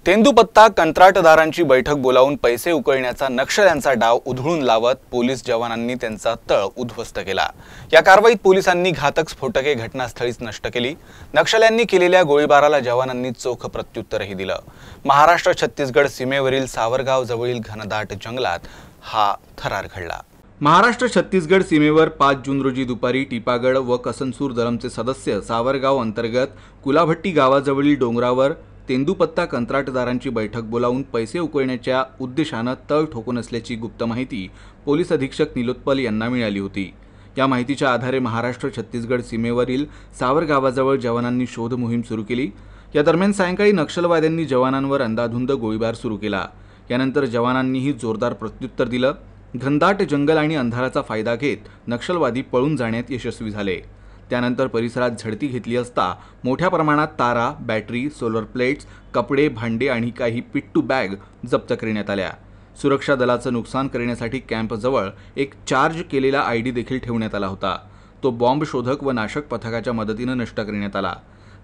तेंदूपत्ता कंत्राटदारांची बैठक बोलावून पैसे उकळण्याचा नक्षल्यांचा डाव उधळून लावत पोलीस जवानांनी त्यांचा तळ उद्ध्वस्त केला। या कारवाईत पोलिसांनी घातक स्फोटके घटनास्थळीच नष्ट केली। नक्षल्यांनी केलेल्या गोळीबाराला जवानांनी चोख प्रत्युत्तरही दिलं। महाराष्ट्र छत्तीसगड सीमेवरील सावरगाव जवळील घनदाट जंगलात हा थरार घडला। महाराष्ट्र छत्तीसगड सीमेवर 5 जून रोजी दुपारी टिपागड व कसनसूर दलमचे सदस्य सावरगाव अंतर्गत कुलाभट्टी गावाजवळील डोंगरावर तेंदूपत्ता कंत्राटदारांची बैठक बोलावून पैसे उकळण्याच्या उद्देशाने तळ ठोकून असल्याची गुप्त माहिती पोलीस अधीक्षक निलोत्पल यांना मिळाली होती। या माहितीच्या आधारे महाराष्ट्र छत्तीसगड सीमेवरील सावरगावाजवळ जवानांनी शोध मोहीम सुरू केली। या दरम्यान सायंकाळी नक्षलवाद्यांनी जवानांवर अंधाधुंद गोळीबार सुरू केला। यानंतर जवानांनीही जोरदार प्रत्युत्तर दिलं। घनदाट जंगल आणि अंधाराचा फायदा घेत नक्षलवादी पळून जाण्यात यशस्वी झाले। त्यानंतर परिसरात झडती घेतली असता मोठ्या प्रमाणात तारा, बॅटरी, सोलर प्लेट्स, कपडे, भांडे आणि काही पिट्टू बॅग जप्त करण्यात आल्या। सुरक्षा दलाचं नुकसान करण्यासाठी कॅम्पजवळ एक चार्ज केलेला आयडी देखील ठेवण्यात आला होता। तो बॉम्ब शोधक व नाशक पथकाच्या मदतीने नष्ट करण्यात आला।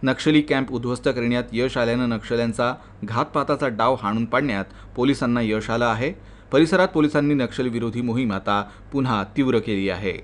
नक्षली कॅम्प उद्ध्वस्त करण्यात यश आल्याने नक्षल्यांचा घातपाताचा डाव हाणून पाडण्यात पोलिसांना यश आलं आहे। परिसरात पोलिसांनी नक्षलविरोधी मोहीम आता पुन्हा तीव्र केली आहे।